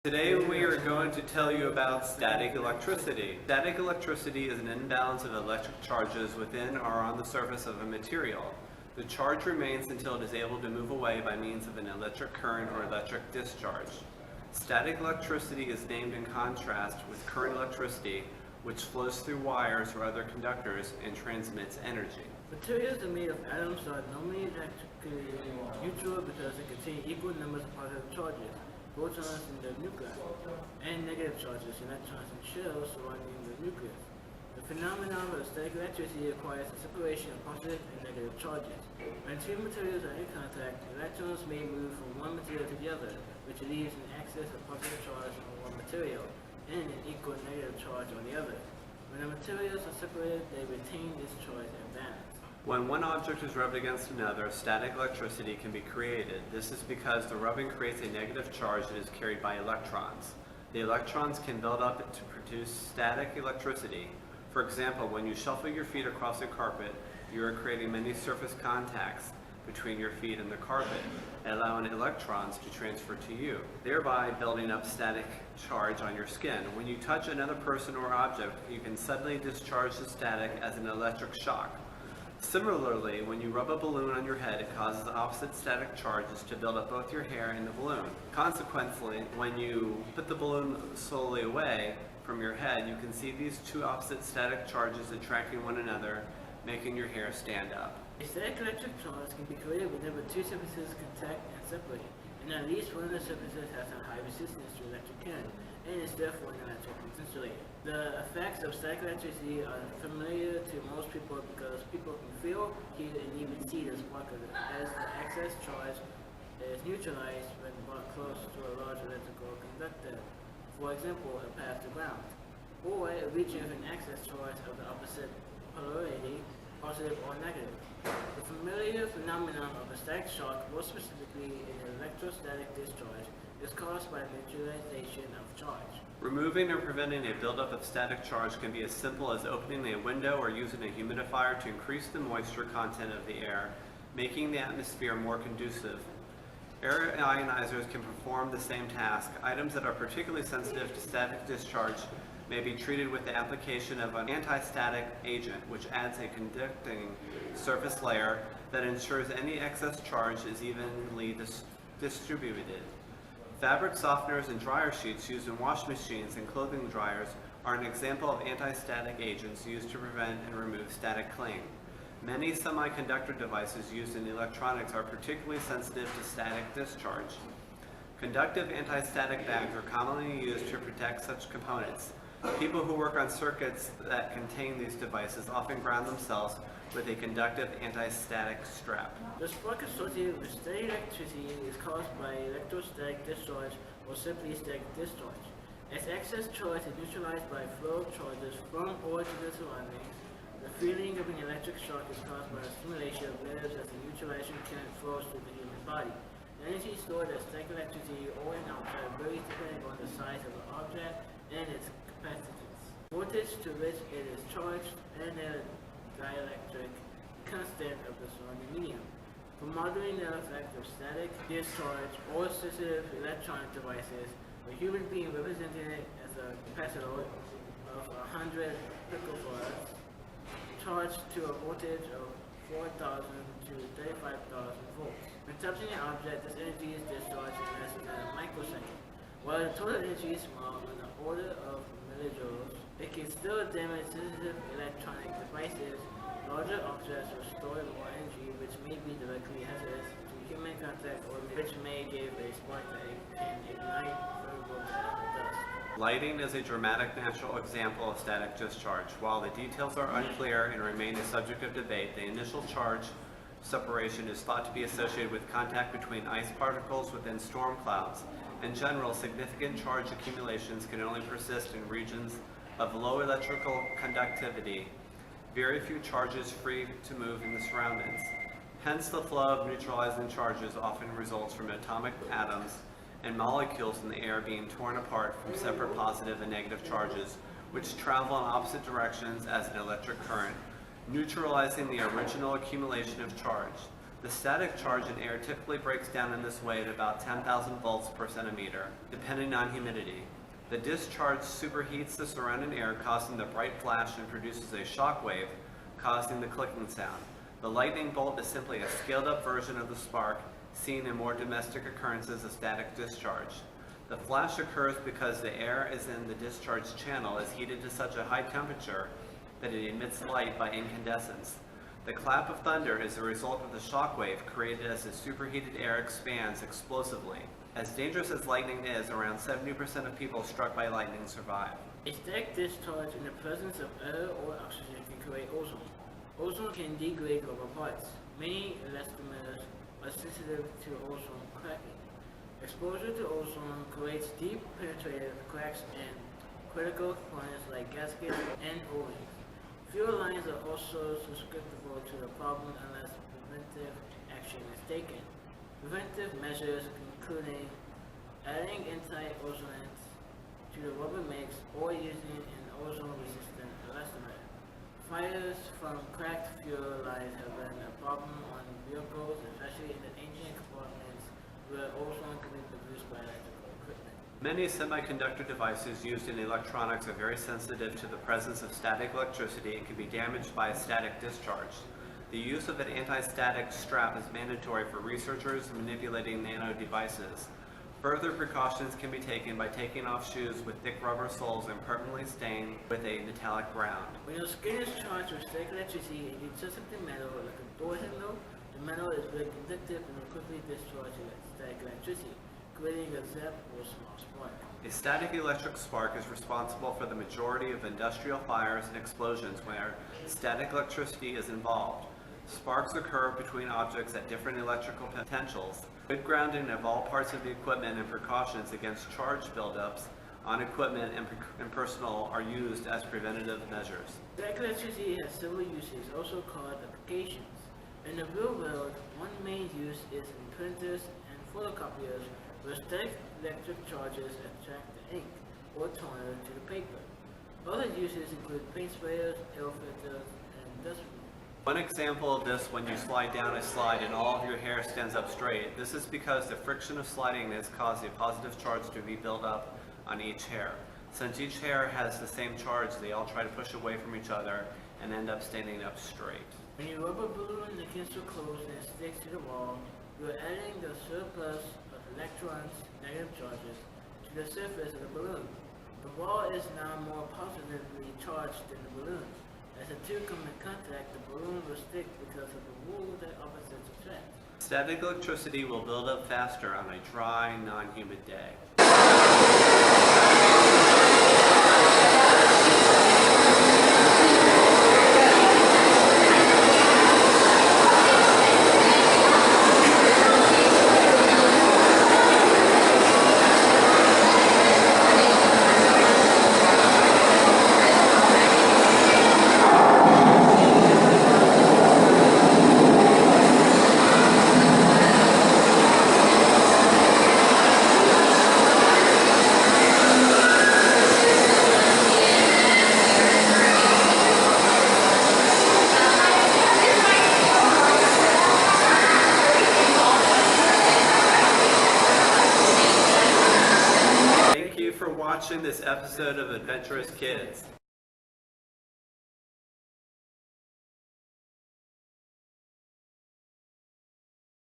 Today we are going to tell you about static electricity. Static electricity is an imbalance of electric charges within or on the surface of a material. The charge remains until it is able to move away by means of an electric current or electric discharge. Static electricity is named in contrast with current electricity, which flows through wires or other conductors and transmits energy. Materials are made of atoms that are normally electrically neutral because they contain equal numbers of positive charges, protons in the nucleus, and negative charges, electrons and shells surrounding the nucleus. The phenomenon of static electricity requires the separation of positive and negative charges. When two materials are in contact, electrons may move from one material to the other, which leaves an excess of positive charge on one material and an equal negative charge on the other. When the materials are separated, they retain this charge and balance. When one object is rubbed against another, static electricity can be created. This is because the rubbing creates a negative charge that is carried by electrons. The electrons can build up to produce static electricity. For example, when you shuffle your feet across a carpet, you are creating many surface contacts between your feet and the carpet, allowing electrons to transfer to you, thereby building up static charge on your skin. When you touch another person or object, you can suddenly discharge the static as an electric shock. Similarly, when you rub a balloon on your head, it causes opposite static charges to build up both your hair and the balloon. Consequently, when you put the balloon slowly away from your head, you can see these two opposite static charges attracting one another, making your hair stand up. A static electric charge can be created whenever two surfaces contact and separate, and at least one of the surfaces has a high resistance to electric current, and is therefore an electric insulator. The effects of static electricity are familiar to most people because people can feel, hear, and even see the spark of it, as the excess charge is neutralized when brought close to a large electrical conductor, for example, a path to ground, or a region with an excess charge of the opposite polarity, positive or negative. The familiar phenomenon of a static shock, more specifically an electrostatic discharge, is caused by neutralization of charge. Removing or preventing a buildup of static charge can be as simple as opening a window or using a humidifier to increase the moisture content of the air, making the atmosphere more conducive. Air ionizers can perform the same task. Items that are particularly sensitive to static discharge may be treated with the application of an anti-static agent, which adds a conducting surface layer that ensures any excess charge is evenly distributed. Fabric softeners and dryer sheets used in wash machines and clothing dryers are an example of anti-static agents used to prevent and remove static cling. Many semiconductor devices used in electronics are particularly sensitive to static discharge. Conductive anti-static bags are commonly used to protect such components. People who work on circuits that contain these devices often ground themselves with a conductive anti-static strap. The spark associated with static electricity is caused by electrostatic discharge or simply static discharge. As excess charge is neutralized by flow of charges from or to the surroundings, the feeling of an electric shock is caused by the stimulation of nerves as the neutralization current flows through the human body. The energy stored as static electricity or an object varies depending on the size of the object and its capacitance, voltage to which it is charged, and the dielectric constant of the surrounding medium. For modeling the effect of static discharge or sensitive electronic devices, a human being represented as a capacitor of 100 picofarads charged to a voltage of 4,000 to 35,000 volts. When touching an object, this energy is discharged in less than a microsecond. While the total energy is small, on the order of millijoules, it can still damage sensitive electronic devices. Larger objects will store more energy, which may be directly hazardous to human contact or which may give a spark that can ignite flammable dust. Lighting is a dramatic natural example of static discharge. While the details are unclear and remain a subject of debate, the initial charge separation is thought to be associated with contact between ice particles within storm clouds. In general, significant charge accumulations can only persist in regions of low electrical conductivity, very few charges free to move in the surroundings. Hence, the flow of neutralizing charges often results from atomic atoms and molecules in the air being torn apart from separate positive and negative charges, which travel in opposite directions as an electric current, neutralizing the original accumulation of charge. The static charge in air typically breaks down in this way at about 10,000 volts per centimeter, depending on humidity. The discharge superheats the surrounding air, causing the bright flash, and produces a shock wave, causing the clicking sound. The lightning bolt is simply a scaled-up version of the spark seen in more domestic occurrences of static discharge. The flash occurs because the air is in the discharge channel is heated to such a high temperature that it emits light by incandescence. The clap of thunder is a result of the shock wave created as the superheated air expands explosively. As dangerous as lightning is, around 70% of people struck by lightning survive. A static discharge in the presence of air or oxygen can create ozone. Ozone can degrade over parts. Many elastomers are sensitive to ozone cracking. Exposure to ozone creates deep penetrative cracks in critical components like gaskets and O-rings. Fuel lines are also susceptible to the problem unless preventive action is taken. Preventive measures including adding anti-ozonants to the rubber mix or using an ozone-resistant elastomer. Fires from cracked fuel lines have been a problem on vehicles, especially in the engine compartments where ozone can be produced by electrical equipment. Many semiconductor devices used in electronics are very sensitive to the presence of static electricity and can be damaged by a static discharge. The use of an anti-static strap is mandatory for researchers manipulating nano devices. Further precautions can be taken by taking off shoes with thick rubber soles and permanently stained with a metallic ground. When your skin is charged with static electricity and you touch something metal like a door handle, the metal is very conductive and will quickly discharge static electricity, creating a zap or small spark. A static electric spark is responsible for the majority of industrial fires and explosions where static electricity is involved. Sparks occur between objects at different electrical potentials. Good grounding of all parts of the equipment and precautions against charge buildups on equipment and personnel are used as preventative measures. Static electricity has several uses, also called applications. In the real world, one main use is in printers and photocopiers where static electric charges attract the ink or toner to the paper. Other uses include paint sprayers, air filters, and dust removal. One example of this when you slide down a slide and all of your hair stands up straight. This is because the friction of sliding has caused a positive charge to be built up on each hair. Since each hair has the same charge, they all try to push away from each other and end up standing up straight. When your rubber balloon against your clothes and sticks to the wall, you are adding the surplus of electrons, negative charges, to the surface of the balloon. The wall is now more positively charged than the balloon. As the two come in contact, the balloon will stick because of the rule that opposites attract. Static electricity will build up faster on a dry, non-humid day. Watching this episode of Adventurous Kids.